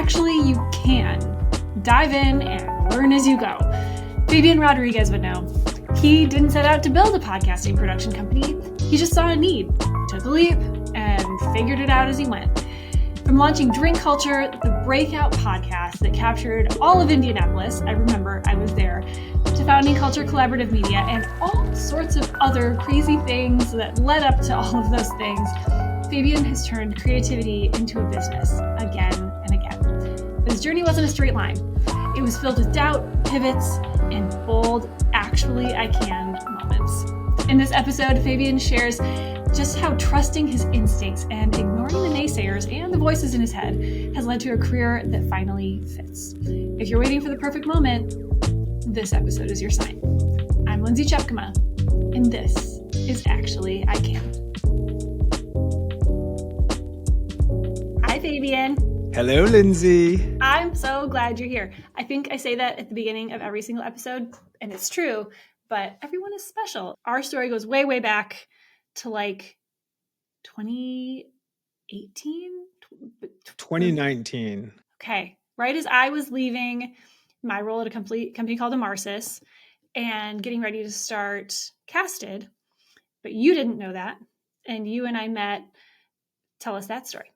actually you can. Dive in and learn as you go. Fabian Rodriguez would know. He didn't set out to build a podcasting production company. He just saw a need, took a leap, and figured it out as he went. From launching Drink Culture, the breakout podcast that captured all of Indianapolis, I remember I was there, to founding Culture Collaborative Media and all sorts of other crazy things that led up to all of those things, Fabian has turned creativity into a business again and again. But his journey wasn't a straight line. It was filled with doubt, pivots, and bold, actually I can moments. In this episode, Fabian shares just how trusting his instincts and ignoring the naysayers and the voices in his head has led to a career that finally fits. If you're waiting for the perfect moment, this episode is your sign. I'm Lindsay Chepkema, and this is Actually I Can. Hi, Fabian. Hello, Lindsay. I'm so glad you're here. I think I say that at the beginning of every single episode, and it's true, but everyone is special. Our story goes way, way back to like 2018? 2019. Okay. Right as I was leaving my role at a company called Amarsis and getting ready to start Casted, but you didn't know that. And you and I met. Tell us that story.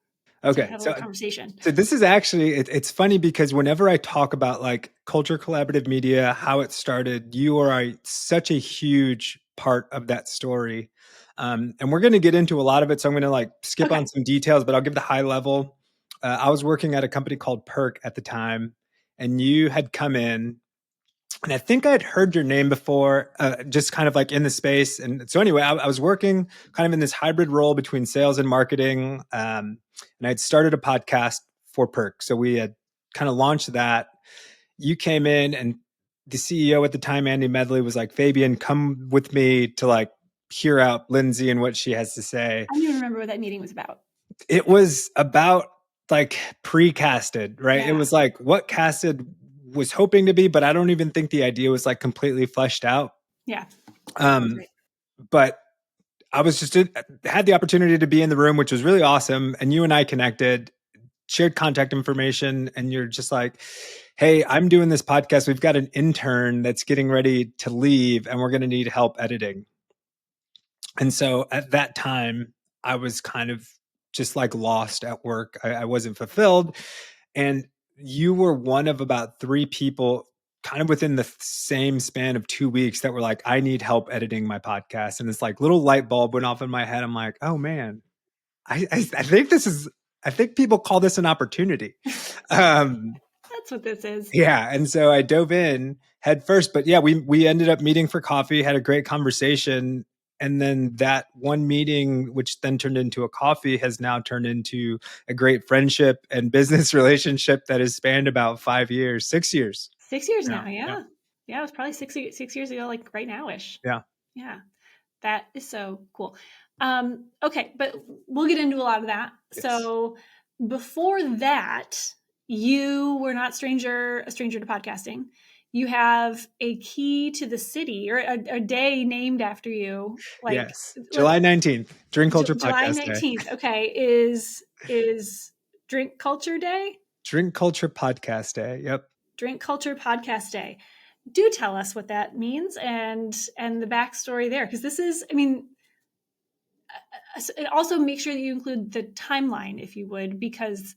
Okay. So had a little conversation. So this is actually, it's funny because whenever I talk about like Culture Collaborative Media, how it started, you are such a huge part of that story. And we're going to get into a lot of it. So I'm going to like skip on some details, but I'll give the high level. I was working at a company called Perk at the time, and you had come in. And I think I'd heard your name before, just kind of like in the space. And so anyway, I was working kind of in this hybrid role between sales and marketing. And I'd started a podcast for Perk. So we had kind of launched that. You came in, and the CEO at the time, Andy Medley, was like, Fabian, come with me to like hear out Lindsay and what she has to say. I don't even remember what that meeting was about. It was about like pre-casted, right? Yeah. It was like what Casted was hoping to be, but I don't even think the idea was like completely fleshed out. Yeah. But I was just had the opportunity to be in the room, which was really awesome. And you and I connected, shared contact information, and you're just like, hey, I'm doing this podcast. We've got an intern that's getting ready to leave, and we're going to need help editing. And so at that time, I was kind of just like lost at work. I wasn't fulfilled. And you were one of about 3 people kind of within the same span of 2 weeks that were like, I need help editing my podcast. And this like little light bulb went off in my head. I'm like, oh man, I think people call this an opportunity. That's what this is. Yeah. And so I dove in head first, but yeah, we ended up meeting for coffee, had a great conversation. And then that one meeting, which then turned into a coffee, has now turned into a great friendship and business relationship that has spanned about 5 years, 6 years. 6 years now. Yeah. Yeah. It was probably six years ago, like right now-ish. Yeah. Yeah. That is so cool. Okay. But we'll get into a lot of that. Yes. So before that, you were not a stranger to podcasting. You have a key to the city, or a day named after you. Like, yes, July 19th, Drink Culture July Podcast 19th. Day. Okay, is Drink Culture Day? Drink Culture Podcast Day. Yep. Drink Culture Podcast Day. Do tell us what that means and the backstory there, because this is, I mean, also make sure that you include the timeline, if you would, because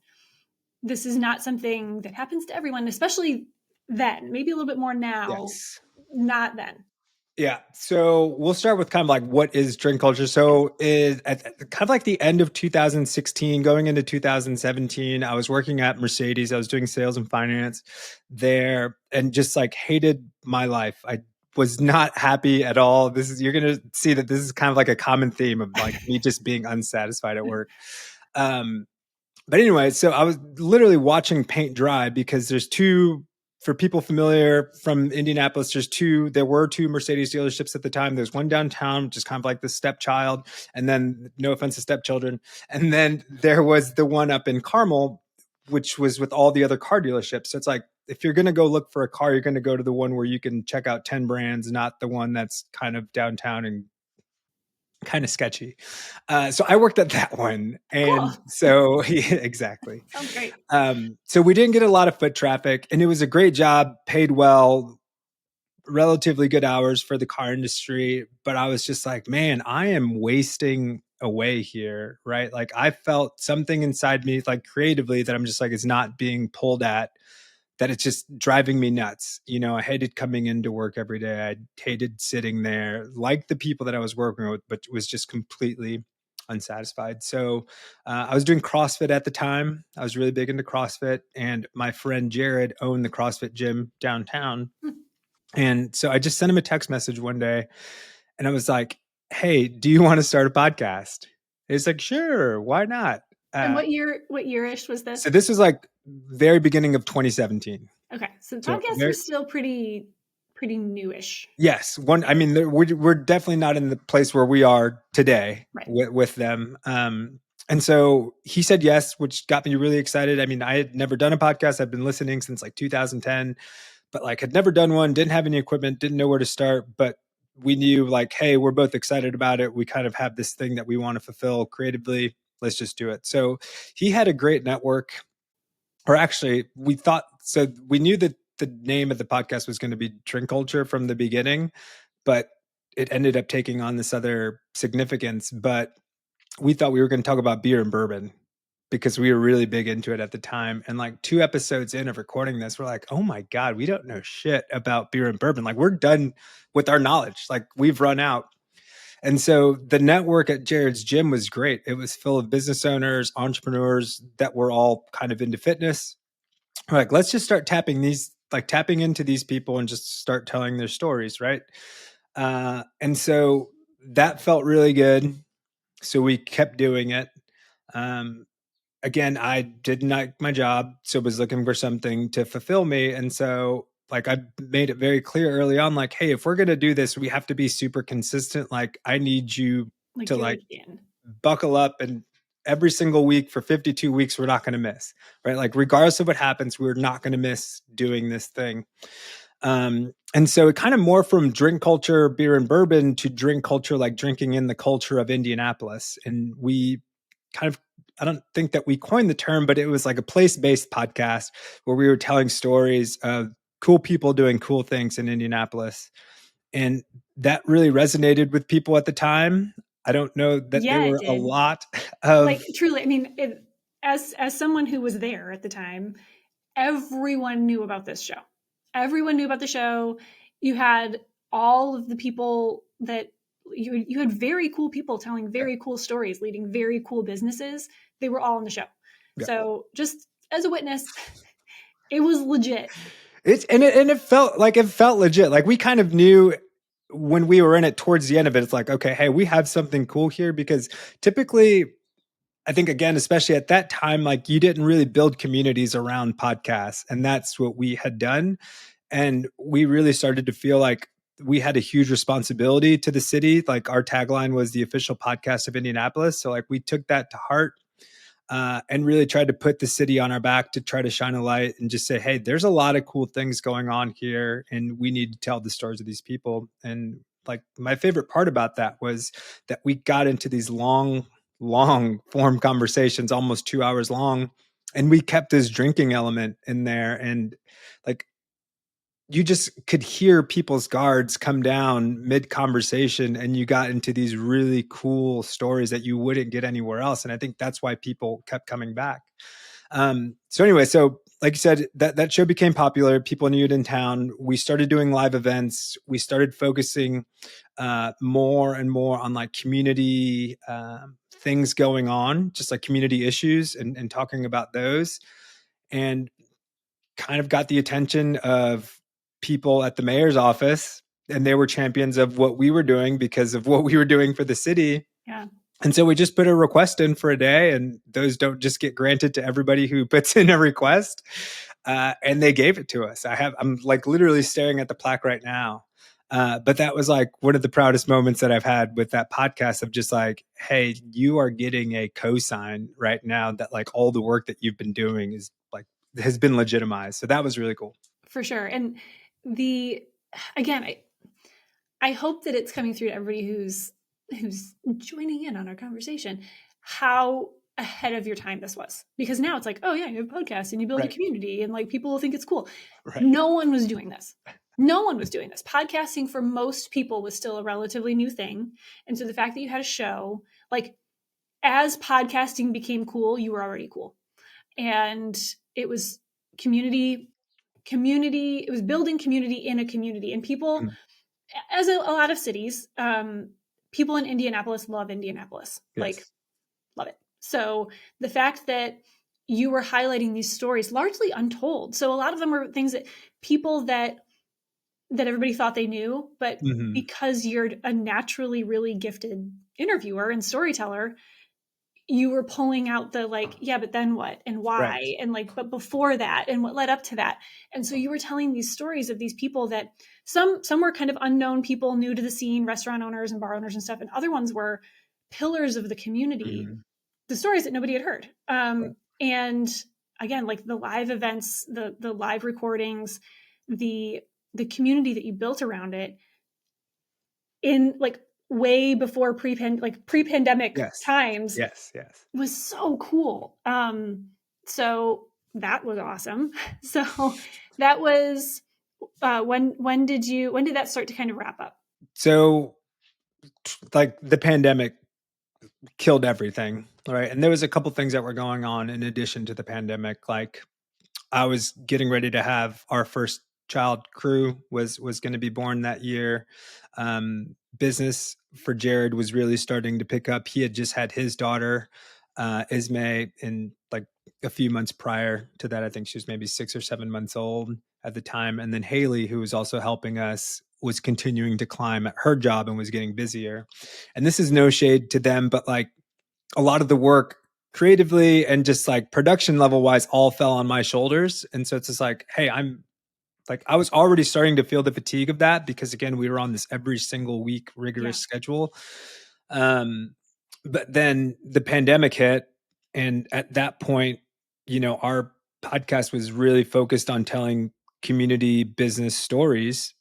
this is not something that happens to everyone, especially then, maybe a little bit more now, yes. Not then. Yeah. So we'll start with kind of like what is drink culture. So is at kind of like the end of 2016, going into 2017, I was working at Mercedes. I was doing sales and finance there and just like hated my life. I was not happy at all. You're going to see that this is kind of like a common theme of like me just being unsatisfied at work. But anyway, so I was literally watching paint dry because there's for people familiar from Indianapolis, there were 2 Mercedes dealerships at the time. There's one downtown, which is kind of like the stepchild. And then, no offense to stepchildren. And then there was the one up in Carmel, which was with all the other car dealerships. So it's like, if you're going to go look for a car, you're going to go to the one where you can check out 10 brands, not the one that's kind of downtown and kind of sketchy. So I worked at that one. Cool. And so, yeah, exactly. Sounds great. So we didn't get a lot of foot traffic, and it was a great job, paid well, relatively good hours for the car industry. But I was just like, man, I am wasting away here, right? Like I felt something inside me, like creatively, that I'm just like, it's not being pulled at, that it's just driving me nuts. You know, I hated coming into work every day. I hated sitting there, like the people that I was working with, but was just completely unsatisfied. So I was doing CrossFit at the time. I was really big into CrossFit, and my friend Jared owned the CrossFit gym downtown. And so I just sent him a text message one day, and I was like, "Hey, do you want to start a podcast?" He's like, "Sure, why not?" And Uh, what year-ish was so this? this was like very beginning of 2017. Okay, so the So podcast very, was still pretty newish. yes, one. I mean, we're definitely not in the place where we are today Right. with them. And so he said yes, which got me really excited. I mean, I had never done a podcast. I've been listening since like 2010, but like had never done one, didn't have any equipment, didn't know where to start. But we knew like, hey, we're both excited about it. We kind of have this thing that we want to fulfill creatively. Let's just do it. So he had a great network, or actually, we thought so. We knew that the name of the podcast was going to be Drink Culture from the beginning, but it ended up taking on this other significance. But we thought we were going to talk about beer and bourbon because we were really big into it at the time. And like 2 episodes in of recording this, we're like, oh my God, we don't know shit about beer and bourbon. Like we're done with our knowledge. Like we've run out. And so the network at Jared's gym was great. It was full of business owners, entrepreneurs that were all kind of into fitness. We're like, let's just start tapping into these people and just start telling their stories, right? And so that felt really good. So we kept doing it. Um, Again, I didn't like my job, so was looking for something to fulfill me. And so like I made it very clear early on, like, hey, if we're gonna do this, we have to be super consistent. Like I need you Like to do like it again. buckle up, and every single week for 52 weeks, we're not gonna miss. Right. Like regardless of what happens, we're not gonna miss doing this thing. And so it kind of more from drink culture, beer and bourbon, to drink culture, like drinking in the culture of Indianapolis. And we kind of, I don't think that we coined the term, but it was like a place-based podcast where we were telling stories of cool people doing cool things in Indianapolis. And that really resonated with people at the time. I don't know that there Yeah, it were a did. lot Like of, truly, I mean, as someone who was there at the time, everyone knew about this show. Everyone knew about the show. You had all of the people that you had very cool people telling yeah, very cool stories, leading very cool businesses. They were all on the show. yeah. So just as a witness, it was legit. It felt legit. Like we kind of knew when we were in it towards the end of it, it's like, okay, hey, we have something cool here, because typically I think again, especially at that time, like you didn't really build communities around podcasts. And that's what we had done. And we really started to feel like we had a huge responsibility to the city. Like our tagline was the official podcast of Indianapolis. So like we took that to heart, and really tried to put the city on our back to try to shine a light and just say, hey, there's a lot of cool things going on here, and we need to tell the stories of these people. And like my favorite part about that was that we got into these long form conversations, almost 2 hours long, and we kept this drinking element in there. And like you just could hear people's guards come down mid conversation, and you got into these really cool stories that you wouldn't get anywhere else. And I think that's why people kept coming back. So anyway, so like you said, that show became popular. People knew it in town. We started doing live events. We started focusing more and more on like community things going on, just like community issues, and talking about those. And kind of got the attention of people at the mayor's office, and they were champions of what we were doing because of what we were doing for the city. Yeah. And so we just put a request in for a day, and those don't just get granted to everybody who puts in a request. And they gave it to us. I'm like literally staring at the plaque right now. But that was like one of the proudest moments that I've had with that podcast, of just like, hey, you are getting a cosign right now that like all the work that you've been doing is like has been legitimized. So that was really cool. For sure. And the again, I hope that it's coming through to everybody who's who's joining in on our conversation, how ahead of your time this was. Because now it's like, oh yeah, you have a podcast and you build a community and like people will think it's cool. No one was doing this. No one was doing this. Podcasting for most people was still a relatively new thing. And so the fact that you had a show, like as podcasting became cool, you were already cool. And it was community, it was building community in a community. And people, as a lot of cities, people in Indianapolis love Indianapolis. Yes. Like, love it. So the fact that you were highlighting these stories largely untold. So a lot of them were things that people that everybody thought they knew, but because you're a naturally really gifted interviewer and storyteller, you were pulling out the like, yeah, but then what and why? And like, but before that and what led up to that. And so you were telling these stories of these people that some were kind of unknown people new to the scene, restaurant owners and bar owners and stuff. And other ones were pillars of the community, the stories that nobody had heard. And again, like the live events, the live recordings, the community that you built around it in like way before pre-pandemic times was so cool. So that was awesome. So that was when did that start to kind of wrap up? So like the pandemic killed everything, right? And there was a couple things that were going on in addition to the pandemic. Like I was getting ready to have our first child. Crew was going to be born that year. Business for Jared was really starting to pick up. He had just had his daughter, Ismay, in like a few months prior to that. I think she was maybe 6 or 7 months old at the time. And then Haley, who was also helping us, was continuing to climb at her job and was getting busier. And this is no shade to them, but like a lot of the work creatively and just like production level wise all fell on my shoulders. And so it's just like, hey, I was already starting to feel the fatigue of that because again, we were on this every single week rigorous schedule. But then the pandemic hit. And at that point, our podcast was really focused on telling community business stories.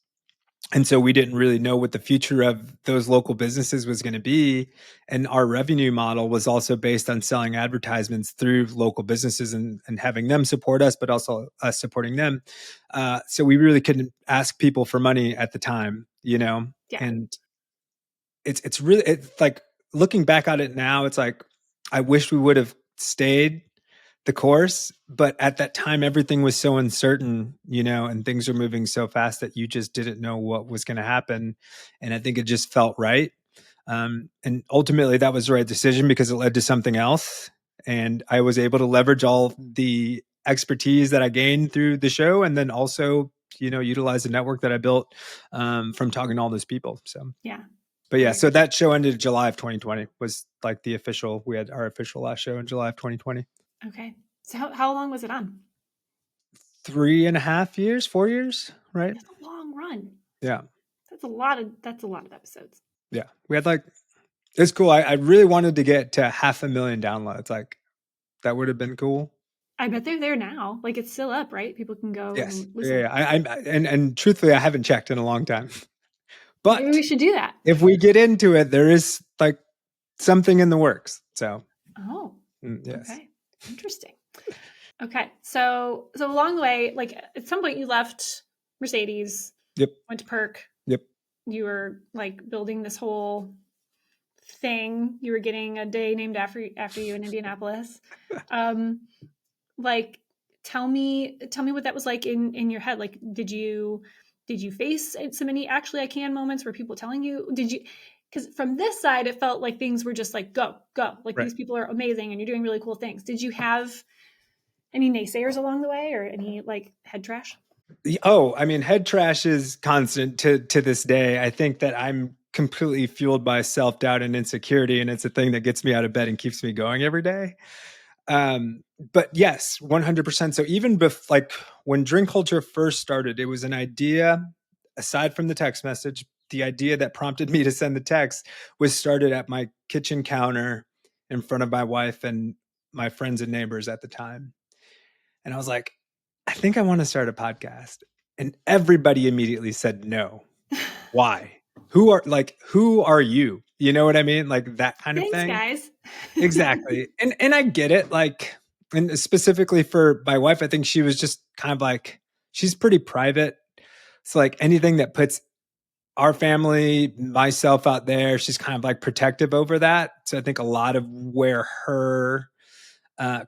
And so we didn't really know what the future of those local businesses was going to be. And our revenue model was also based on selling advertisements through local businesses and having them support us, but also us supporting them. So we really couldn't ask people for money at the time, and it's like looking back at it now, it's like, I wish we would have stayed the course, but at that time everything was so uncertain, and things were moving so fast that you just didn't know what was going to happen. And I think it just felt right. And ultimately that was the right decision because it led to something else. And I was able to leverage all the expertise that I gained through the show. And then also, utilize the network that I built from talking to all those people. So, but yeah, so that show ended July of 2020 was like we had our official last show in July of 2020. Okay. So how long was it on? 3.5 years, 4 years, right? That's a long run. Yeah. That's a lot of episodes. Yeah. We had it's cool. I really wanted to get to 500,000 downloads. Like that would have been cool. I bet they're there now. Like it's still up, right? People can go and listen. Yeah. And truthfully, I haven't checked in a long time. But maybe we should do that. If we get into it, there is like something in the works. So. Yes. Okay. Interesting. Okay. So along the way, like at some point you left Mercedes. Yep. Went to Perk. Yep. You were like building this whole thing. You were getting a day named after you in Indianapolis. Like tell me what that was like in your head. Like did you face so many actually I can moments where people telling you, because from this side, it felt like things were just like, go. Like these people are amazing and you're doing really cool things. Did you have any naysayers along the way or any like head trash? Oh, I mean, head trash is constant to this day. I think that I'm completely fueled by self-doubt and insecurity. And it's a thing that gets me out of bed and keeps me going every day. But yes, 100%. So even like when Drink Culture first started, it was an idea aside from the text message. The idea that prompted me to send the text was started at my kitchen counter in front of my wife and my friends and neighbors at the time. And I was like, I think I want to start a podcast. And everybody immediately said no. Why? Who are you? You know what I mean? Like that kind of Thanks, thing. guys. Exactly. And I get it. Like, and specifically for my wife, I think she was just kind of like, she's pretty private. It's like anything that puts our family, myself out there, she's kind of like protective over that. So I think a lot of where her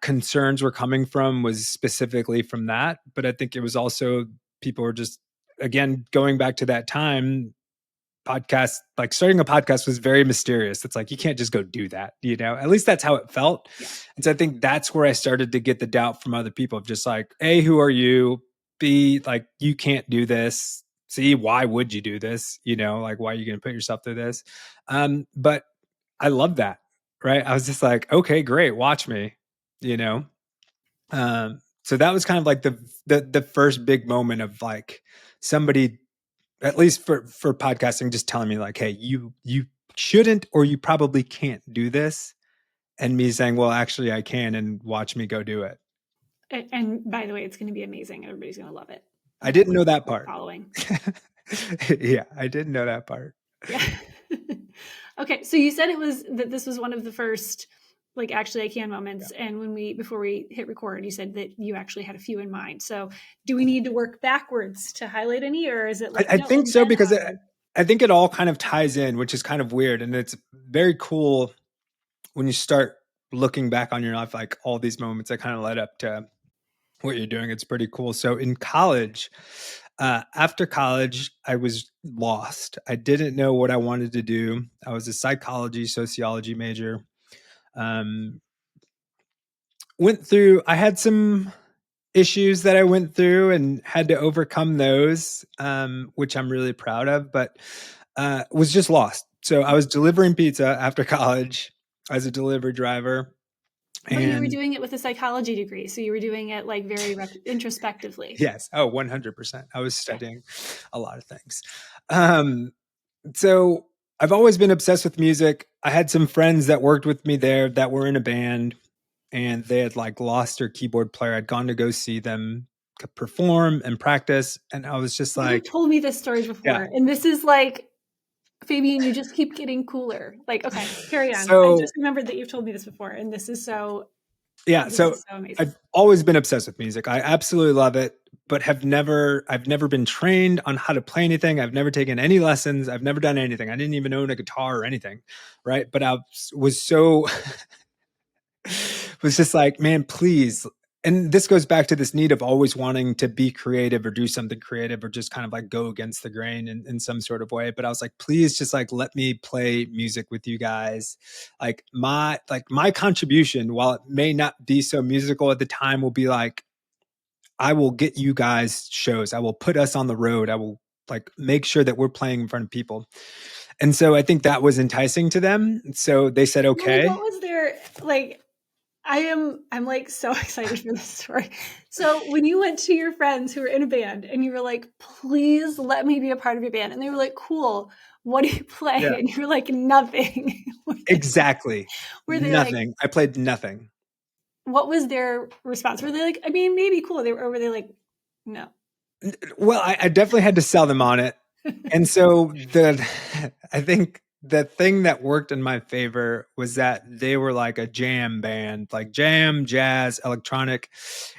concerns were coming from was specifically from that. But I think it was also people were just, again, going back to that time, podcast, like starting a podcast was very mysterious. It's like, you can't just go do that, at least that's how it felt. Yeah. And so I think that's where I started to get the doubt from other people of just like, A, who are you? B, like, you can't do this. C, why would you do this? Like, why are you going to put yourself through this? But I love that. Right. I was just like, okay, great. Watch me, you know? So that was kind of like the first big moment of like somebody, at least for podcasting, just telling me like, hey, you shouldn't, or you probably can't do this. And me saying, well, actually I can, and watch me go do it. And by the way, it's going to be amazing. Everybody's going to love it. I didn't know that part. Following. Yeah, I didn't know that part. Yeah. Okay. So you said this was one of the first, like, actually I can moments. Yeah. And before we hit record, you said that you actually had a few in mind. So do we need to work backwards to highlight any, or is it like, I think so, because I think it all kind of ties in, which is kind of weird. And it's very cool when you start looking back on your life, like all these moments that kind of led up to what you're doing. It's pretty cool. So in college, after college, I was lost. I didn't know what I wanted to do. I was a psychology, sociology major. I had some issues that I went through and had to overcome those, which I'm really proud of, but was just lost. So I was delivering pizza after college as a delivery driver. But you were doing it with a psychology degree. So you were doing it like very introspectively. Yes. Oh, 100%. I was studying a lot of things. So I've always been obsessed with music. I had some friends that worked with me there that were in a band, and they had like lost their keyboard player. I'd gone to go see them perform and practice. And I was just like, you've told me this story before. Yeah. And this is like, Fabian, you just keep getting cooler. Like, okay, carry on. So, I just remembered that you've told me this before, and this is so. Yeah, so amazing. I've always been obsessed with music. I absolutely love it, but I've never been trained on how to play anything. I've never taken any lessons. I've never done anything. I didn't even own a guitar or anything, right? But I was so was just like, man, please. And this goes back to this need of always wanting to be creative or do something creative or just kind of like go against the grain in some sort of way. But I was like, please just like, let me play music with you guys. Like my contribution, while it may not be so musical at the time, will be like, I will get you guys shows. I will put us on the road. I will like make sure that we're playing in front of people. And so I think that was enticing to them. So they said, okay. What was their like? I'm like so excited for this story. So when you went to your friends who were in a band and you were like, please let me be a part of your band. And they were like, cool. What do you play? Yeah. And you were like, nothing. Exactly. Were they nothing. Like, I played nothing. What was their response? Were they like, I mean, maybe cool. Or were they like, no? Well, I definitely had to sell them on it. And so I think the thing that worked in my favor was that they were like a jam band, like jam, jazz, electronic,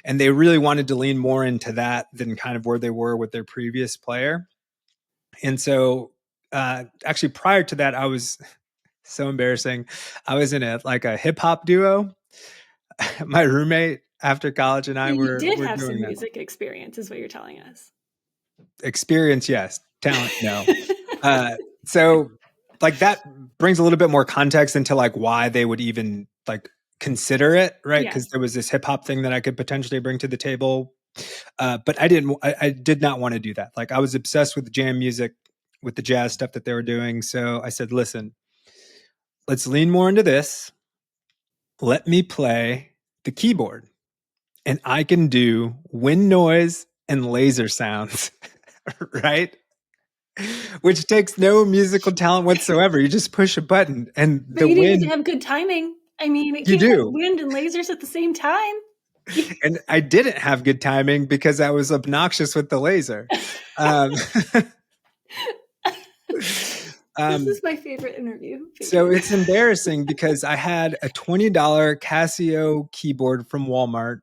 and they really wanted to lean more into that than kind of where they were with their previous player. And so actually prior to that, I was so embarrassing. I was in a hip hop duo. My roommate after college and I were have some music experience is what you're telling us. Experience, yes. Talent, no. So like that brings a little bit more context into like why they would even like consider it, right? Because there was this hip hop thing that I could potentially bring to the table. But I did not want to do that. Like I was obsessed with jam music, with the jazz stuff that they were doing. So I said, listen, let's lean more into this. Let me play the keyboard and I can do wind noise and laser sounds, right? Which takes no musical talent whatsoever. You just push a button and but you need to have good timing. I mean, it can't have wind and lasers at the same time. And I didn't have good timing because I was This is my favorite interview. So it's embarrassing because I had a $20 Casio keyboard from Walmart.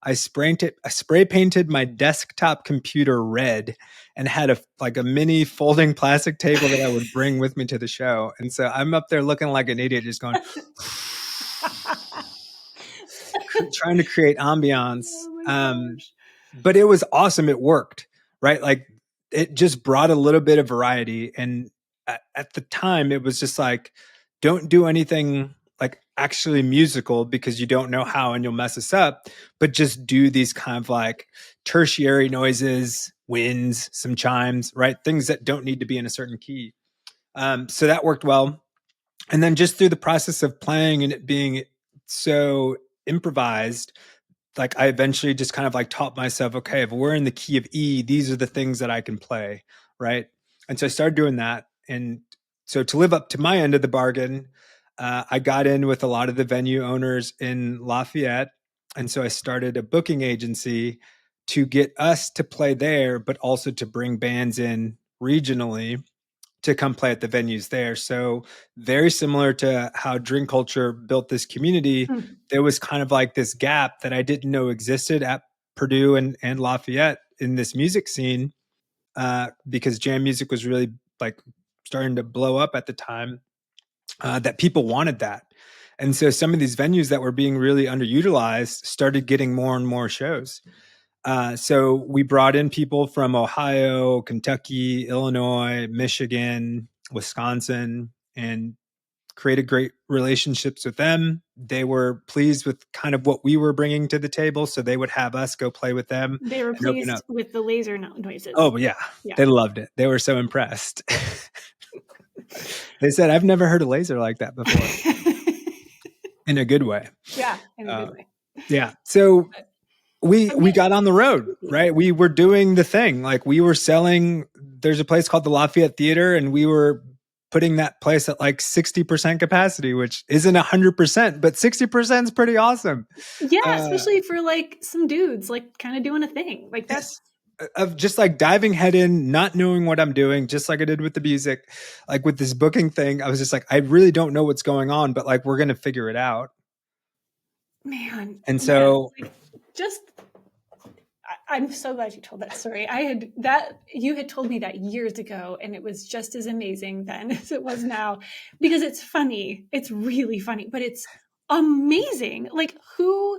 I spray painted my desktop computer red and had a mini folding plastic table that I would bring with me to the show. And so I'm up there looking like an idiot, just going, trying to create ambiance. Oh my gosh. But it was awesome. It worked, right? Like it just brought a little bit of variety. And at the time, it was just like, don't do anything like actually musical because you don't know how and you'll mess us up, but just do these kind of like tertiary noises, winds, some chimes, right? Things that don't need to be in a certain key. So that worked well. And then just through the process of playing and it being so improvised, like I eventually just kind of like taught myself, okay, if we're in the key of E, these are the things that I can play, right? And so I started doing that. And so to live up to my end of the bargain, I got in with a lot of the venue owners in Lafayette. And so I started a booking agency to get us to play there, but also to bring bands in regionally to come play at the venues there. So very similar to how drink culture built this community, there was kind of like this gap that I didn't know existed at Purdue and Lafayette in this music scene, because jam music was really like starting to blow up at the time, that people wanted that. And so some of these venues that were being really underutilized started getting more and more shows. So we brought in people from Ohio, Kentucky, Illinois, Michigan, Wisconsin, and created great relationships with them. They were pleased with kind of what we were bringing to the table, so they would have us go play with them. They were pleased with the laser noises. Oh yeah, they loved it. They were so impressed. They said, "I've never heard a laser like that before," in a good way. Yeah, in a good way. Yeah. So we got on the road, right? We were doing the thing. Like we were selling, there's a place called the Lafayette Theater, and we were putting that place at like 60% capacity, which isn't 100%, but 60% is pretty awesome. Yeah, especially for like some dudes, like kind of doing a thing. Like that's of just like diving head in, not knowing what I'm doing, just like I did with the music, like with this booking thing. I was just like, I really don't know what's going on, but like, we're going to figure it out. Man. And so I'm so glad you told that story. You had told me that years ago, and it was just as amazing then as it was now, because it's funny. It's really funny, but it's amazing. Like, who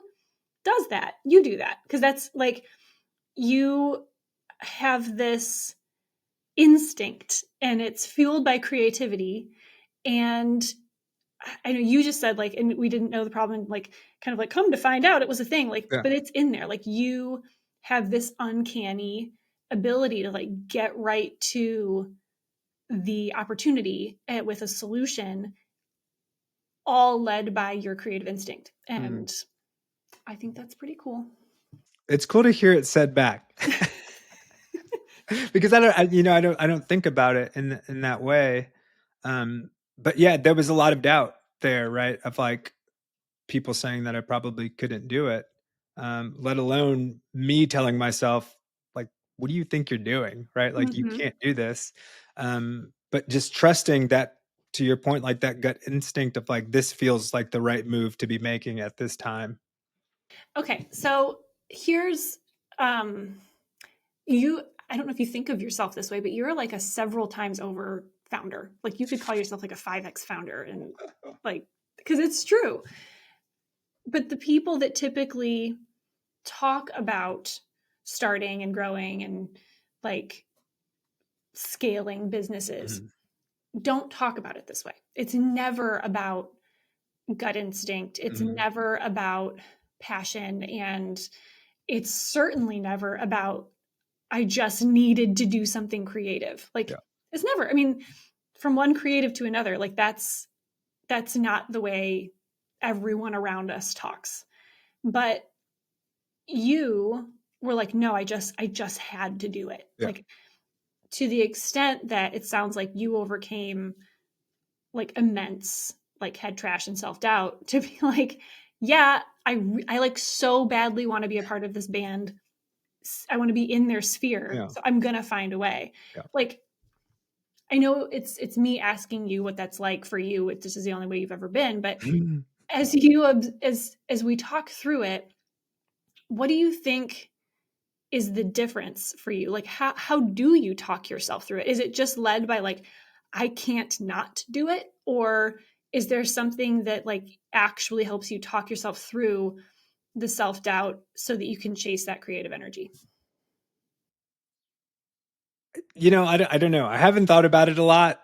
does that? You do that. Because that's like, you have this instinct and it's fueled by creativity. And I know you just said like, and we didn't know the problem, like kind of like come to find out it was a thing, like, but it's in there. Like you have this uncanny ability to like get right to the opportunity with a solution, all led by your creative instinct. And I think that's pretty cool. It's cool to hear it said back. Because I don't think about it in that way. But yeah, there was a lot of doubt there, right? Of like people saying that I probably couldn't do it, let alone me telling myself, like, what do you think you're doing? Right? Like, you can't do this. But just trusting that, to your point, like that gut instinct of like, this feels like the right move to be making at this time. Okay. So here's, I don't know if you think of yourself this way, but you're like a several times over founder. Like you could call yourself like a 5X founder, and like, because it's true. But the people that typically talk about starting and growing and like scaling businesses don't talk about it this way. It's never about gut instinct. It's never about passion. And it's certainly never about, I just needed to do something creative. Like it's never, I mean, from one creative to another, like that's not the way everyone around us talks. But you were like, no, I just had to do it. Like to the extent that it sounds like you overcame like immense like head trash and self-doubt to be like, yeah, I like so badly want to be a part of this band. I want to be in their sphere. So I'm going to find a way. Like, I know it's me asking you what that's like for you. This is the only way you've ever been, but as you as we talk through it, what do you think is the difference for you? Like how do you talk yourself through it? Is it just led by like I can't not do it, or is there something that like actually helps you talk yourself through the self-doubt so that you can chase that creative energy? I don't know. I haven't thought about it a lot.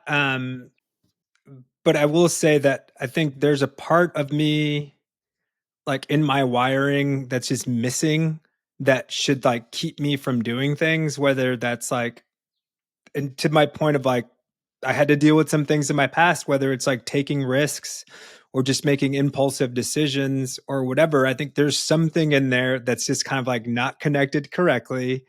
But I will say that I think there's a part of me like in my wiring that's just missing that should like keep me from doing things, whether that's like, and to my point of like, I had to deal with some things in my past, whether it's like taking risks or just making impulsive decisions or whatever. I think there's something in there that's just kind of like not connected correctly.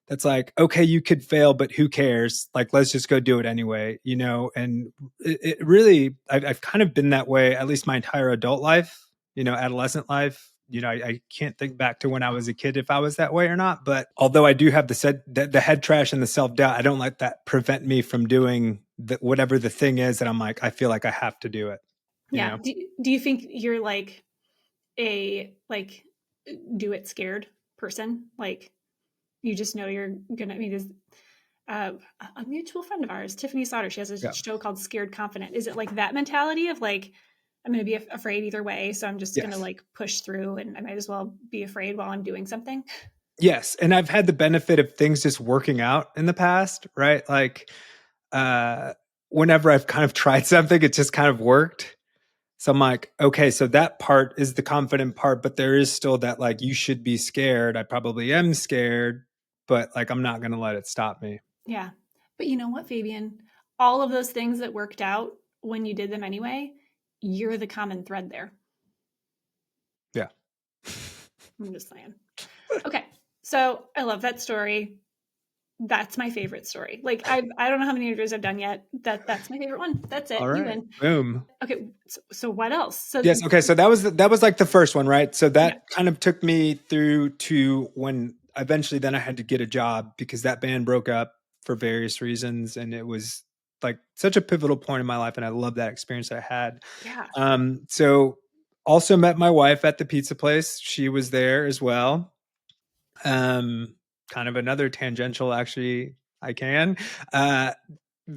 That's like, okay, you could fail, but who cares? Like, let's just go do it anyway, And it really, I've kind of been that way, at least my entire adult life, adolescent life. I can't think back to when I was a kid if I was that way or not. But although I do have the head trash and the self doubt, I don't let that prevent me from doing whatever the thing is that I'm like, I feel like I have to do it. Yeah. Do you think you're like a like do it scared person? Like you just know you're gonna. I mean, this a mutual friend of ours, Tiffany Sauter, she has a Yeah. show called Scared Confident. Is it like that mentality of like I'm going to be afraid either way, so I'm just going to Yes. like push through, and I might as well be afraid while I'm doing something? Yes. And I've had the benefit of things just working out in the past, right? Like whenever I've kind of tried something, it just kind of worked. So I'm like, okay, so that part is the confident part, but there is still that like you should be scared. I probably am scared, but like I'm not going to let it stop me. Yeah. But you know what, Fabian? All of those things that worked out when you did them anyway, you're the common thread there. Yeah. I'm just saying. Okay. So I love that story. That's my favorite story. Like I don't know how many interviews I've done yet. That's my favorite one. That's it. All You right. win. Boom. Okay. So what else? So Yes. Okay. So that was like the first one, right? So yeah. that kind of took me through to when eventually then I had to get a job because that band broke up for various reasons. And it was like such a pivotal point in my life. And I love that experience I had. Yeah. So also met my wife at the pizza place. She was there as well. Kind of another tangential, actually, I can.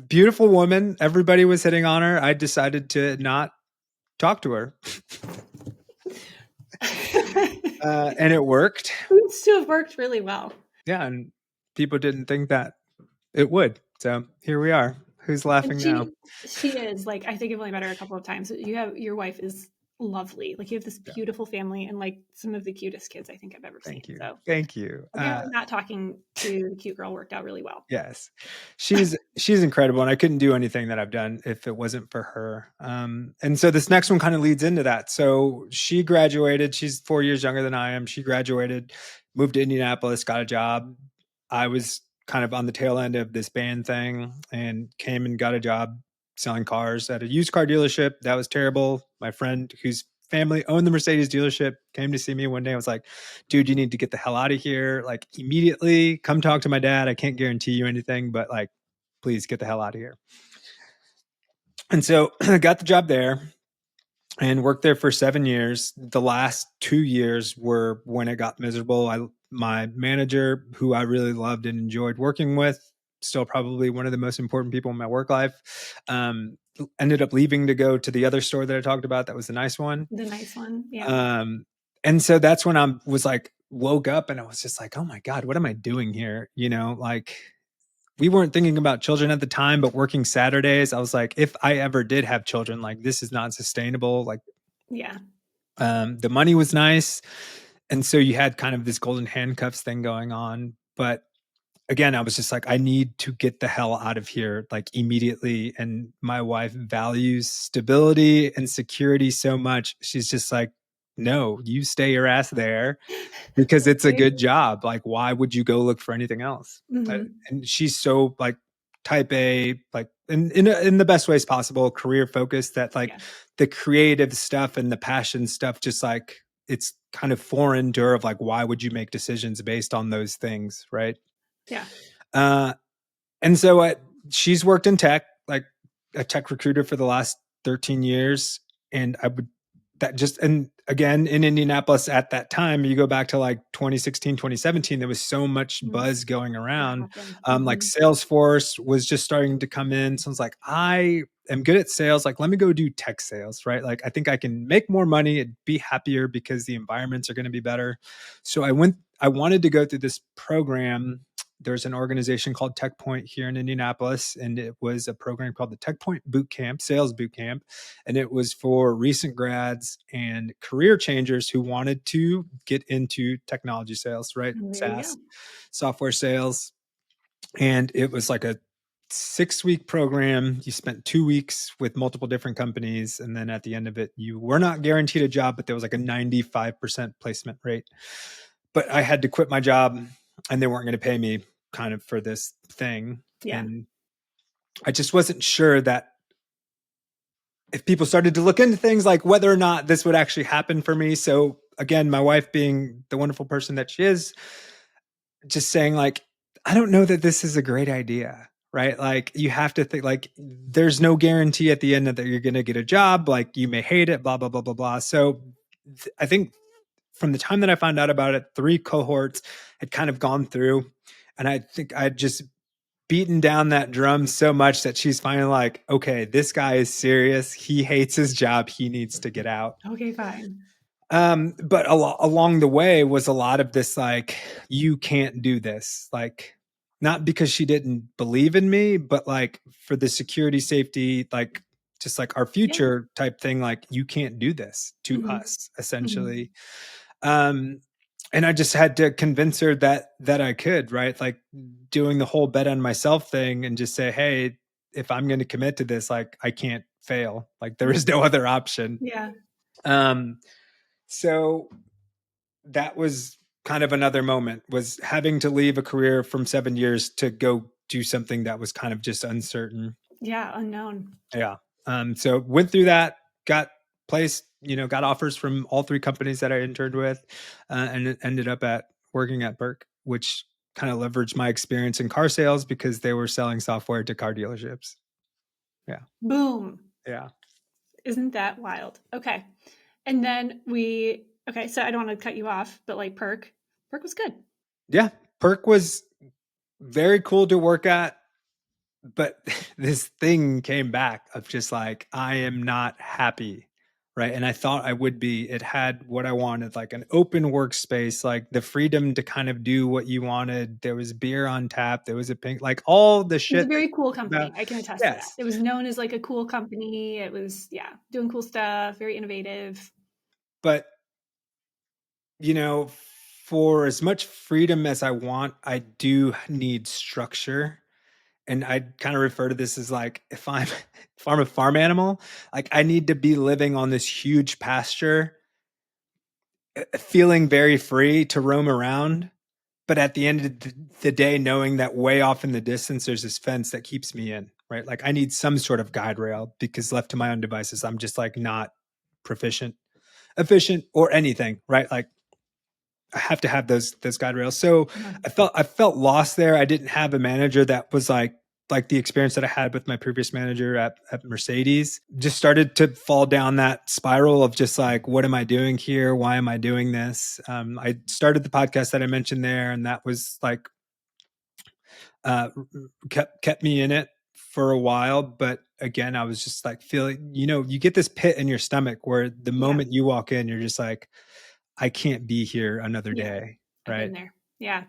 Beautiful woman. Everybody was hitting on her. I decided to not talk to her. And it worked. Seems to have worked really well. Yeah. And people didn't think that it would. So here we are. Who's And laughing now? she is like, I think I've only met her a couple of times. Your wife is lovely. Like you have this Yeah. beautiful family and like some of the cutest kids I think I've ever seen. Thank you. So Thank you. apparently not talking to the cute girl worked out really well. Yes, she's incredible, and I couldn't do anything that I've done if it wasn't for her. And so this next one kind of leads into that. So she graduated. She's 4 years younger than I am. She graduated, moved to Indianapolis, got a job. I was kind of on the tail end of this band thing, and came and got a job selling cars at a used car dealership. That was terrible. My friend, whose family owned the Mercedes dealership, came to see me one day. I was like, dude, you need to get the hell out of here. Like immediately come talk to my dad. I can't guarantee you anything, but like, please get the hell out of here. And so I got the job there and worked there for 7 years. The last 2 years were when it got miserable. My manager, who I really loved and enjoyed working with, still probably one of the most important people in my work life, ended up leaving to go to the other store that I talked about. That was the nice one. The nice one. Yeah. And so that's when I was like, woke up and I was just like, oh my God, what am I doing here? Like we weren't thinking about children at the time, but working Saturdays, I was like, if I ever did have children, like this is not sustainable. Like, Yeah. the money was nice. And so you had kind of this golden handcuffs thing going on. But again, I was just like, I need to get the hell out of here, like immediately. And my wife values stability and security so much. She's just like, no, you stay your ass there because it's a good job. Like, why would you go look for anything else? Mm-hmm. And she's so like type A, like in the best ways possible, career focused, that like the creative stuff and the passion stuff, just like it's kind of foreign to her of like, why would you make decisions based on those things? Right. Yeah. And so she's worked in tech, like a tech recruiter for the last 13 years. And I would, that just, and again, in Indianapolis at that time, you go back to like 2016, 2017, there was so much buzz going That around. happened. Like Salesforce was just starting to come in. So I was like, I am good at sales. Like, let me go do tech sales, right? Like, I think I can make more money and be happier because the environments are going to be better. So I wanted to go through this program. There's an organization called Tech Point here in Indianapolis, and it was a program called the Tech Point Boot Camp, Sales Boot Camp. And it was for recent grads and career changers who wanted to get into technology sales, right? And there you go. SaaS, software sales. And it was like a 6-week program. You spent 2 weeks with multiple different companies. And then at the end of it, you were not guaranteed a job, but there was like a 95% placement rate. But I had to quit my job and they weren't going to pay me kind of for this thing. Yeah. And I just wasn't sure that if people started to look into things, like whether or not this would actually happen for me. So again, my wife being the wonderful person that she is, just saying like, I don't know that this is a great idea, right? Like you have to think like there's no guarantee at the end that you're going to get a job. Like you may hate it, blah, blah, blah, blah, blah. So I think from the time that I found out about it, 3 cohorts had kind of gone through, and I think I'd just beaten down that drum so much that she's finally like, okay, this guy is serious. He hates his job. He needs to get out. Okay, fine. But along the way was a lot of this, like, you can't do this. Like, not because she didn't believe in me, but like for the security, safety, like just like our future type thing, like you can't do this to us, essentially. And I just had to convince her that I could, right? Like doing the whole bet on myself thing and just say, hey, if I'm going to commit to this, like I can't fail. Like there is no other option. Yeah. Um, so that was kind of another moment, was having to leave a career from 7 years to go do something that was kind of just uncertain. Yeah. Unknown. Yeah. So went through that, got placed, got offers from all 3 companies that I interned with, and it ended up working at Burke, which kind of leveraged my experience in car sales because they were selling software to car dealerships. Yeah. Boom. Yeah. Isn't that wild? Okay. And then so I don't want to cut you off, but like Perk was good. Yeah. Perk was very cool to work at. But this thing came back of just like, I am not happy. Right. And I thought I would be. It had what I wanted, like an open workspace, like the freedom to kind of do what you wanted. There was beer on tap. There was a pink, like all the shit. It was a very cool company. I can attest to that. Yes. It was known as like a cool company. It was, doing cool stuff, very innovative. But, for as much freedom as I want, I do need structure. And I kind of refer to this as like, if I'm a farm animal, like I need to be living on this huge pasture, feeling very free to roam around. But at the end of the day, knowing that way off in the distance, there's this fence that keeps me in, right? Like I need some sort of guide rail because left to my own devices, I'm just like not efficient or anything, right? Like I have to have those guide rails. So I felt lost there. I didn't have a manager that was like the experience that I had with my previous manager at Mercedes. Just started to fall down that spiral of just like, what am I doing here? Why am I doing this? I started the podcast that I mentioned there, and that was like kept me in it for a while. But again, I was just like feeling, you get this pit in your stomach where the moment you walk in, you're just like, I can't be here another day. Right. I've been there. Yeah.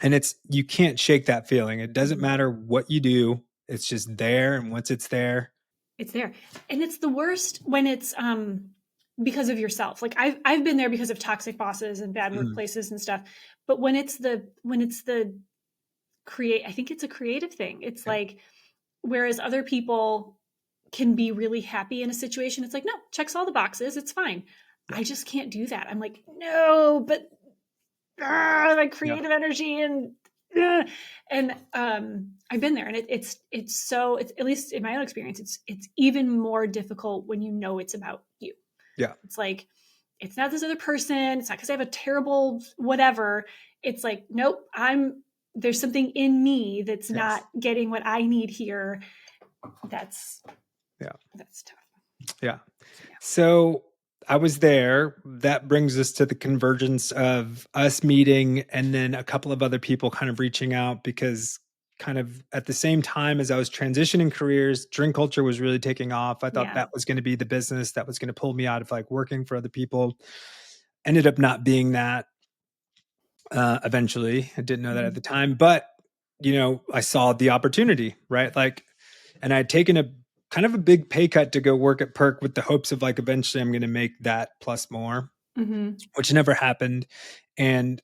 And you can't shake that feeling. It doesn't matter what you do. It's just there. And once it's there, it's there. And it's the worst when it's, because of yourself. Like I've been there because of toxic bosses and bad workplaces and stuff. But when it's the I think it's a creative thing. It's like, whereas other people can be really happy in a situation, it's like, no, checks all the boxes. It's fine. I just can't do that. I'm like, no, but my creative energy and I've been there, and it's at least in my own experience, it's even more difficult when it's about you. Yeah. It's like, it's not this other person. It's not because I have a terrible whatever. It's like, nope, I'm there's something in me that's Yes. not getting what I need here. That's tough. Yeah. So I was there. That brings us to the convergence of us meeting and then a couple of other people kind of reaching out, because kind of at the same time as I was transitioning careers, drink culture was really taking off. I thought that was going to be the business that was going to pull me out of like working for other people. Ended up not being that. Eventually, I didn't know that at the time, but I saw the opportunity, right? Like, and I had taken a kind of a big pay cut to go work at Perk with the hopes of like eventually I'm going to make that plus more, which never happened. And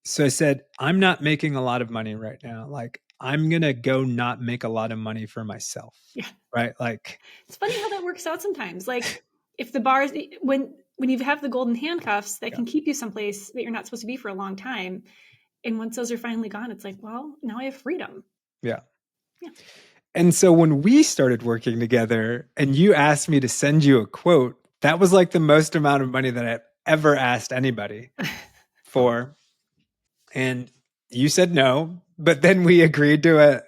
so I said, I'm not making a lot of money right now. Like, I'm going to go not make a lot of money for myself. Yeah. Right. Like, it's funny how that works out sometimes. Like, if the bars, when you have the golden handcuffs that can keep you someplace that you're not supposed to be for a long time, and once those are finally gone, it's like, well, now I have freedom. Yeah. And so when we started working together and you asked me to send you a quote, that was like the most amount of money that I've ever asked anybody for. And you said no, but then we agreed to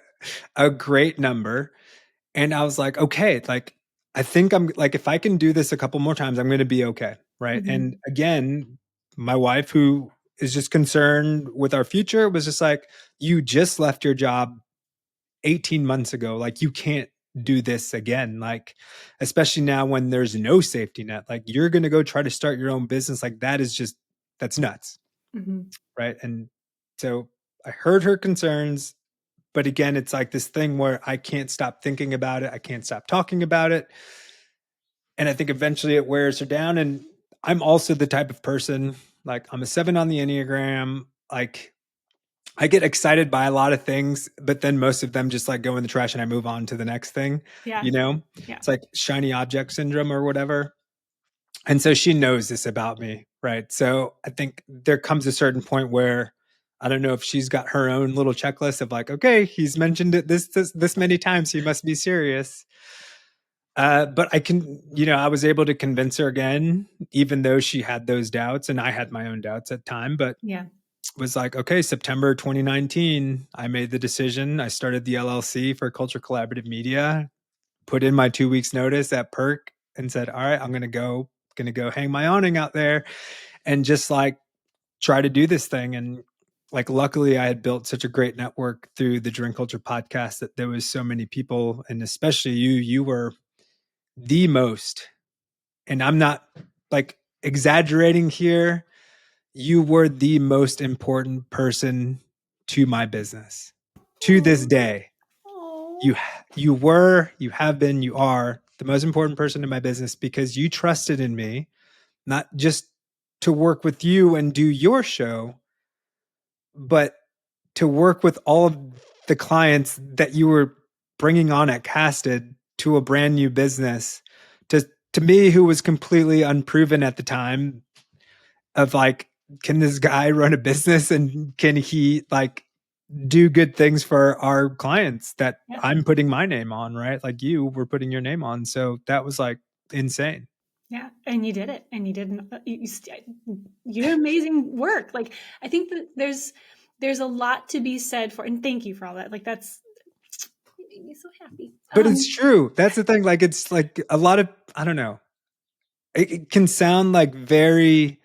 a great number. And I was like, okay, like, I think I'm like, if I can do this a couple more times, I'm going to be okay. Right. And again, my wife, who is just concerned with our future, was just like, you just left your job 18 months ago. Like, you can't do this again. Like, especially now when there's no safety net, like you're going to go try to start your own business. Like, that's nuts. Right. And so I heard her concerns, but again, it's like this thing where I can't stop thinking about it. I can't stop talking about it. And I think eventually it wears her down. And I'm also the type of person, like, I'm a 7 on the Enneagram. Like, I get excited by a lot of things, but then most of them just like go in the trash and I move on to the next thing. Yeah. It's like shiny object syndrome or whatever. And so she knows this about me, right? So I think there comes a certain point where I don't know if she's got her own little checklist of like, okay, he's mentioned it this many times, he must be serious. But I was able to convince her again, even though she had those doubts and I had my own doubts at the time. But was like, okay, September 2019, I made the decision. I started the LLC for Culture Collaborative Media, put in my 2 weeks notice at Perk and said, all right, I'm going to go hang my awning out there and just like try to do this thing. And like, luckily I had built such a great network through the Drink Culture podcast that there was so many people, and especially you were the most, and I'm not like exaggerating here, you were the most important person to my business to this day. You were, you have been, you are the most important person in my business because you trusted in me, not just to work with you and do your show, but to work with all of the clients that you were bringing on at Casted to a brand new business. To me, who was completely unproven at the time, of like, can this guy run a business and can he like do good things for our clients that I'm putting my name on, right? Like, you were putting your name on. So that was like insane. Yeah. And you did it. And you did amazing work. Like, I think that there's a lot to be said for, and thank you for all that. Like, you made me so happy. But it's true. That's the thing. Like, it's like a lot of, I don't know. It can sound like very,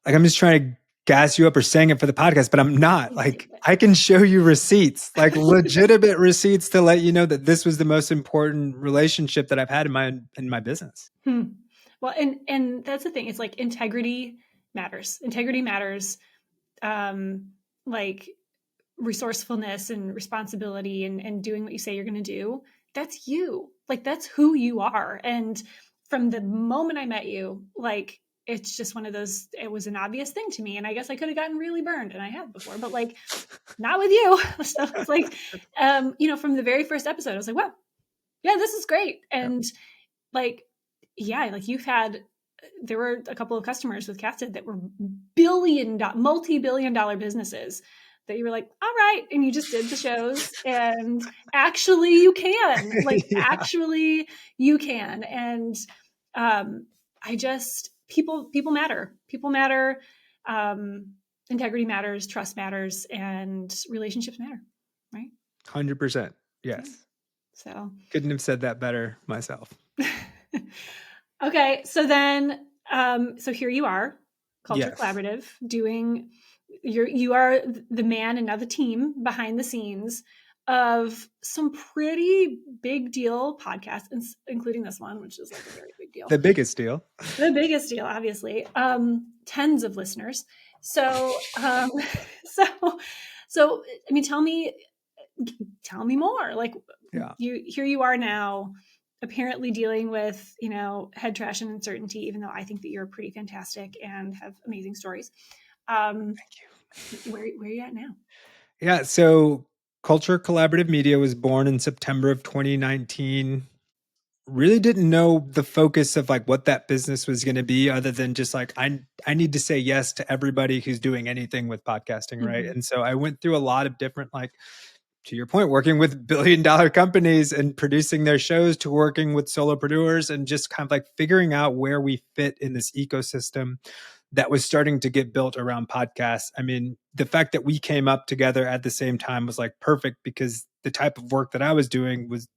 like I'm just trying to gas you up or saying it for the podcast, but I'm not. Like, I can show you receipts, like legitimate receipts, to let you know that this was the most important relationship that I've had in my business. Well, and that's the thing. It's like integrity matters. Integrity matters. Like resourcefulness and responsibility and doing what you say you're going to do. That's you. Like, that's who you are. And from the moment I met you, like, it's just one of those, it was an obvious thing to me. And I guess I could have gotten really burned, and I have before, but like, not with you. So it's like, from the very first episode, I was like, wow, yeah, this is great. And like, yeah, like there were a couple of customers with Casted that were multi-billion dollar businesses that you were like, all right. And you just did the shows, and actually you can, actually you can. And people matter. People matter. integrity matters, trust matters, and relationships matter, right? 100%. Yeah. Yes. So Couldn't have said that better myself. okay, so then so here you are, Culture Yes. Collaborative, doing you are the man and now the team behind the scenes of some pretty big deal podcasts, including this one, which is like a very big deal. The biggest deal. The biggest deal, obviously. Tens of listeners. So so so I mean, tell me more. Like, Yeah. here you are now, apparently dealing with, head trash and uncertainty, even though I think that you're pretty fantastic and have amazing stories. Thank you. Where are you at now? Yeah. So Culture Collaborative Media was born in September of 2019. Really didn't know the focus of like what that business was going to be other than just like I need to say yes to everybody who's doing anything with podcasting, right? Mm-hmm. And so I went through a lot of different, like, to your point, working with billion-dollar companies and producing their shows, to working with solopreneurs and just kind of like figuring out where we fit in this ecosystem that was starting to get built around podcasts. I mean, the fact that we came up together at the same time was like perfect, because the type of work that I was doing was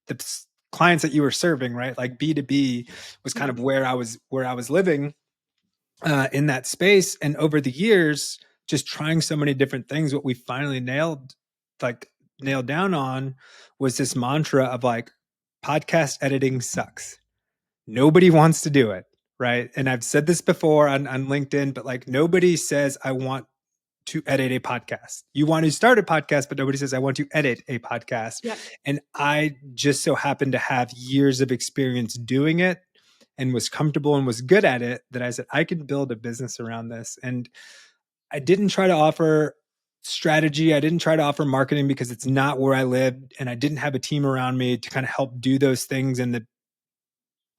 the clients that you were serving, right? Like B2B was kind Yeah. of where I was living in that space. And over the years, just trying so many different things, what we finally nailed down on was this mantra of like, podcast editing sucks. Nobody wants to do it, right? And I've said this before on LinkedIn, but like, nobody says I want to edit a podcast. You want to start a podcast, but nobody says I want to edit a podcast. Yep. And I just so happened to have years of experience doing it and was comfortable and was good at it, that I said I could build a business around this. And I didn't try to offer strategy. I didn't try to offer marketing, because it's not where I lived, and I didn't have a team around me to kind of help do those things. And the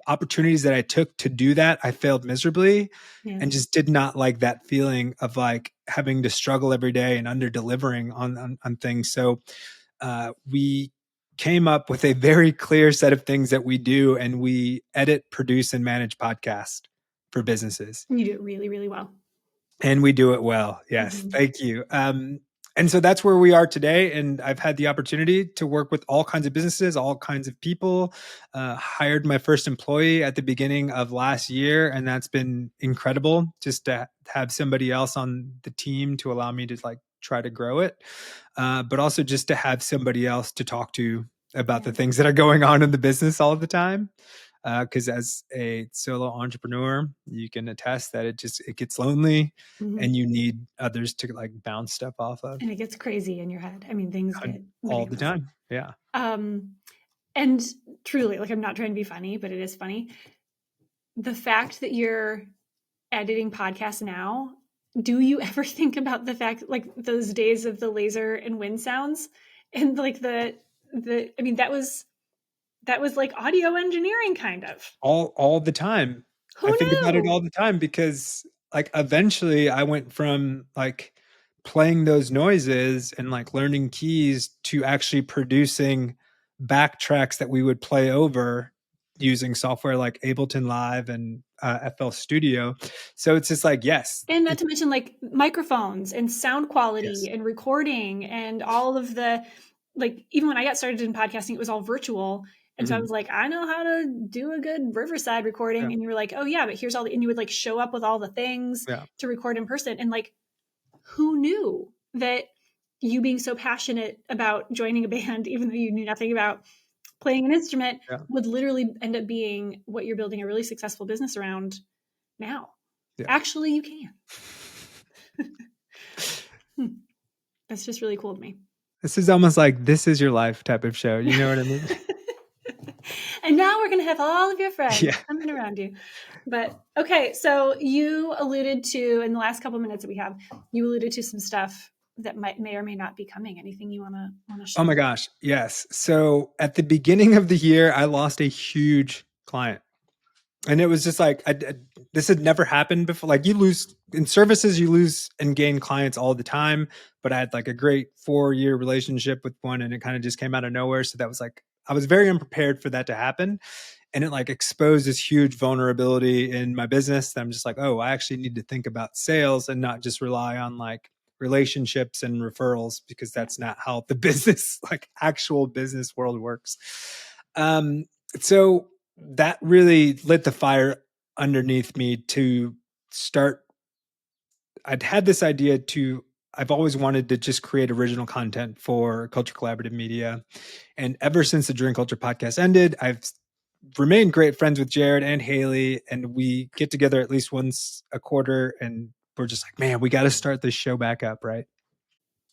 opportunities that I took to do that, I failed miserably, Yeah. and just did not like that feeling of like having to struggle every day and under delivering on things. So we came up with a very clear set of things that we do, and we edit, produce, and manage podcasts for businesses. You do it really, really well. And we do it well. Yes. Mm-hmm. Thank you. And so that's where we are today. And I've had the opportunity to work with all kinds of businesses, all kinds of people. Hired my first employee at the beginning of last year, and that's been incredible, just to have somebody else on the team to allow me to like try to grow it. But also just to have somebody else to talk to about the things that are going on in the business all the time. Because as a solo entrepreneur, you can attest that it gets lonely, Mm-hmm. and you need others to like bounce stuff off of. And it gets crazy in your head. I mean, things get all the ridiculous. time. Yeah. And truly, like, I'm not trying to be funny, but it is funny. The fact that you're editing podcasts now, do you ever think about the fact, like, those days of the laser and wind sounds, and like I mean, that was like audio engineering, kind of. All the time. Who I think about it knew? all the time, because like eventually I went from like playing those noises and like learning keys to actually producing backtracks that we would play over using software like Ableton Live and FL Studio. So it's just like, yes. And not to mention like microphones and sound quality Yes. and recording and all of the, like, even when I got started in podcasting, it was all virtual. And so I was like, I know how to do a good Riverside recording. Yeah. And you were like, oh yeah, but here's all and you would like show up with all the things to record in person. And like, who knew that you being so passionate about joining a band, even though you knew nothing about playing an instrument, would literally end up being what you're building a really successful business around now. Yeah. Actually, you can. That's just really cool to me. This is almost like This Is Your Life type of show. You know what I mean? And now we're going to have all of your friends coming around you. But okay, so you alluded to, in the last couple of minutes that we have, you alluded to some stuff that may or may not be coming. Anything you want to share? Oh my gosh, yes. So at the beginning of the year, I lost a huge client. And it was just like, this had never happened before. Like, you lose in services, you lose and gain clients all the time. But I had like a great 4-year relationship with one, and it kind of just came out of nowhere. So that was like, I was very unprepared for that to happen. and it like exposed this huge vulnerability in my business that I'm just like, oh, I actually need to think about sales and not just rely on like relationships and referrals, because Yeah. that's not how the business, like actual business world works. Um, so that really lit the fire underneath me to start. I'd had this idea to, I've always wanted to just create original content for Culture Collaborative Media. And ever since the Drink Culture podcast ended, I've remained great friends with Jared and Haley, and we get together at least once a quarter, and we're just like, man, we got to start this show back up, right?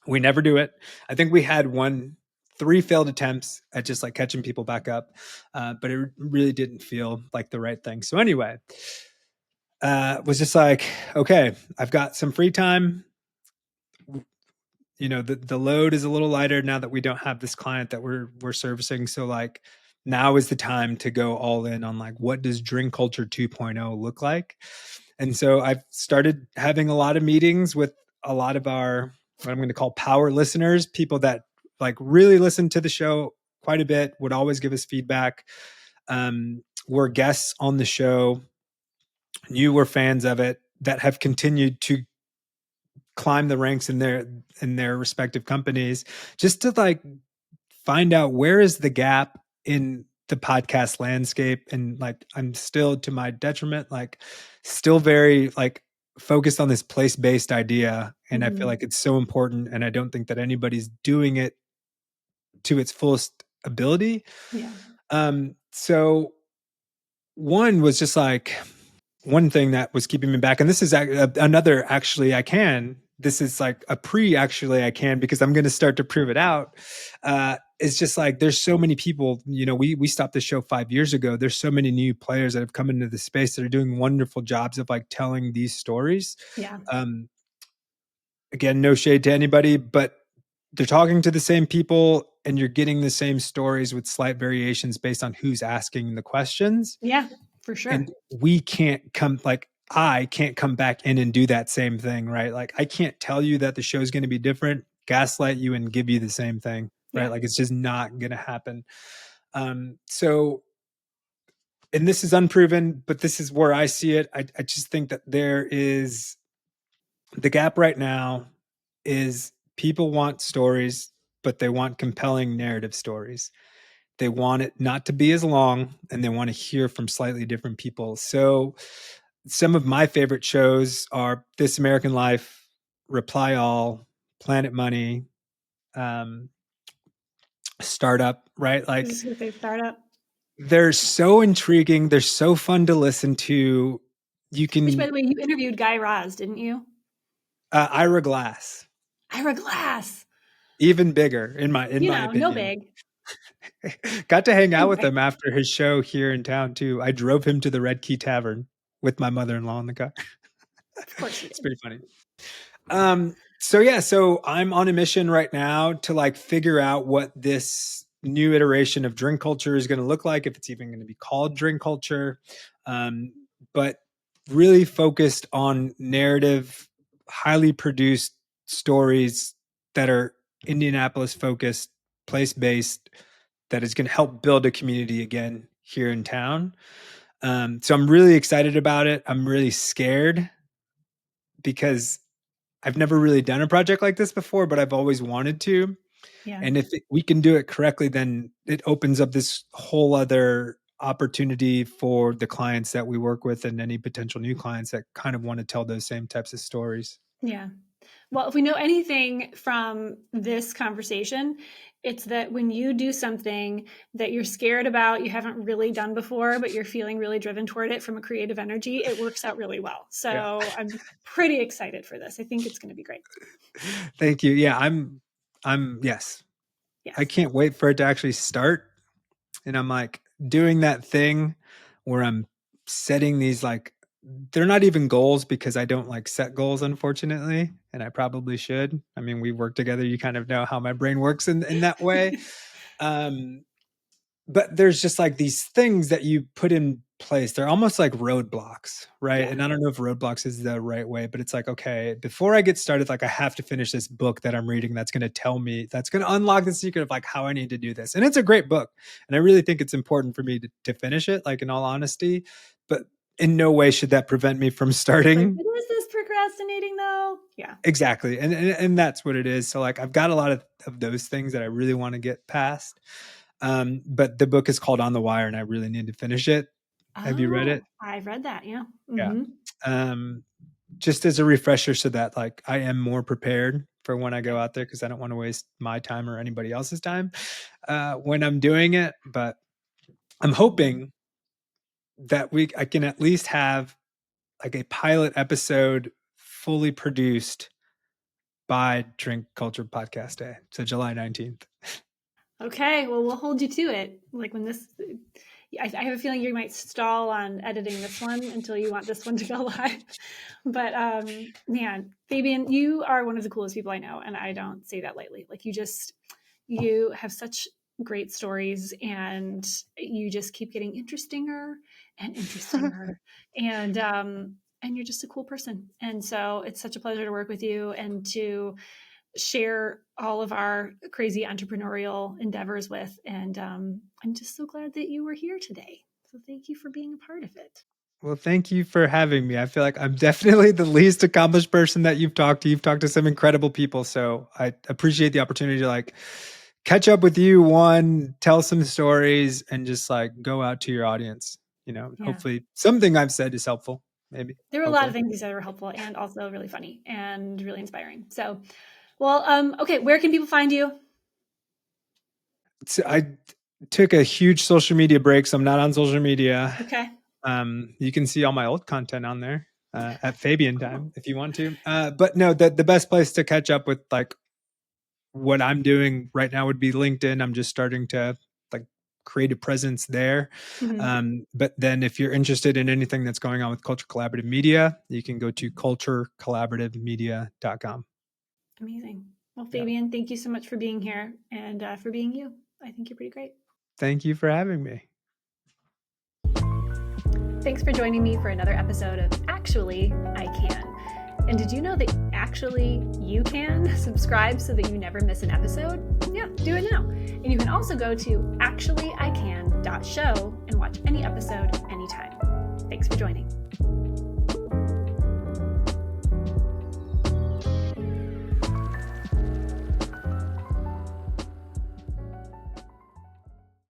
We never do it. I think we had three failed attempts at just like catching people back up, but it really didn't feel like the right thing. So anyway, was just like, okay, I've got some free time. You know, the load is a little lighter now that we don't have this client that we're servicing. So like now is the time to go all in on like, what does Drink Culture 2.0 look like? And so I've started having a lot of meetings with a lot of our, what I'm going to call power listeners, people that like really listen to the show quite a bit, would always give us feedback. Were guests on the show, you were fans of it, that have continued to climb the ranks in their respective companies, just to like find out where is the gap in the podcast landscape. And like I'm still, to my detriment, like still very like focused on this place-based idea, and I feel like it's so important, and I don't think that anybody's doing it to its fullest ability. Yeah. So one was just like, one thing that was keeping me back, and this is another actually I can, this is like a pre actually I can, because I'm going to start to prove it out. It's just like there's so many people, you know, we stopped the show 5 years ago. There's so many new players that have come into the space that are doing wonderful jobs of like telling these stories. Yeah. Again, no shade to anybody, but they're talking to the same people and you're getting the same stories with slight variations based on who's asking the questions. Yeah, for sure. And we can't come, like, I can't come back in and do that same thing, right? Like, I can't tell you that the show's going to be different, gaslight you, and give you the same thing, right? Yeah. Like, it's just not going to happen. So, and this is unproven, but this is where I see it. I just think that there is the gap right now is people want stories, but they want compelling narrative stories. They want it not to be as long, and they want to hear from slightly different people. So some of my favorite shows are This American Life, Reply All, Planet Money, um, Startup, right? I was Like just gonna say startup. they're so intriguing. They're so fun to listen to. You Which, by can, the way, you interviewed Guy Raz, didn't you? Ira Glass, Ira Glass. even bigger in You my know, no opinion. big. Got to hang out with Anyway, him after his show here in town too. I drove him to the Red Key Tavern with my mother-in-law in the car. of course you It's did. pretty funny. So yeah, so I'm on a mission right now to like figure out what this new iteration of drink culture is going to look like, if it's even going to be called drink culture. Um, but really focused on narrative, highly produced stories that are Indianapolis focused, place based, that is going to help build a community again here in town. So I'm really excited about it. I'm really scared because I've never really done a project like this before, but I've always wanted to. Yeah. And if we can do it correctly, then it opens up this whole other opportunity for the clients that we work with and any potential new clients that kind of want to tell those same types of stories. Yeah. Well, if we know anything from this conversation, it's that when you do something that you're scared about, you haven't really done before, but you're feeling really driven toward it from a creative energy, it works out really well. Yeah. So I'm pretty excited for this. I think it's going to be great. Thank you. Yeah, yes. Yes. I can't wait for it to actually start. And I'm like doing that thing where I'm setting these like, they're not even goals because I don't like set goals, unfortunately, and I probably should. I mean, we work together. You kind of know how my brain works in that way. But there's just like these things that you put in place. They're almost like roadblocks, right? Yeah. And I don't know if roadblocks is the right way, but it's like, okay, before I get started, like I have to finish this book that I'm reading that's going to tell me, that's going to unlock the secret of like how I need to do this. And it's a great book. And I really think it's important for me to finish it, like in all honesty, but in no way should that prevent me from starting. Like, is this procrastinating though? Yeah. Exactly. And that's what it is. So like I've got a lot of those things that I really want to get past. But the book is called On the Wire and I really need to finish it. Have you read it? Oh, I've read that. Yeah. Yeah. Mm-hmm. Just as a refresher so that like I am more prepared for when I go out there because I don't want to waste my time or anybody else's time when I'm doing it. But I'm hoping that I can at least have like a pilot episode fully produced by Drink Culture Podcast Day. So July 19th. Okay. Well, we'll hold you to it. Like when this, I have a feeling you might stall on editing this one until you want this one to go live. But man, Fabian, you are one of the coolest people I know. And I don't say that lightly. Like you have such great stories and you just keep getting interestinger and interestinger. And you're just a cool person. And so it's such a pleasure to work with you and to share all of our crazy entrepreneurial endeavors with. And I'm just so glad that you were here today. So thank you for being a part of it. Well, thank you for having me. I feel like I'm definitely the least accomplished person that you've talked to. You've talked to some incredible people. So I appreciate the opportunity to like catch up with you, one, tell some stories, and just like go out to your audience. Hopefully something I've said is helpful. Maybe. There were a lot of things you said were helpful and also really funny and really inspiring. So, well, okay, where can people find you? So I took a huge social media break, so I'm not on social media. Okay. You can see all my old content on there at Fabian Time if you want to. But no, the best place to catch up with like what I'm doing right now would be LinkedIn. I'm just starting to like create a presence there. Mm-hmm. But then if you're interested in anything that's going on with Culture Collaborative Media, you can go to culturecollaborativemedia.com. Amazing. Well, Fabian, thank you so much for being here and for being you. I think you're pretty great. Thank you for having me. Thanks for joining me for another episode of Actually, I Can. And did you know that actually you can subscribe so that you never miss an episode? Yeah, do it now. And you can also go to actuallyican.show and watch any episode anytime. Thanks for joining.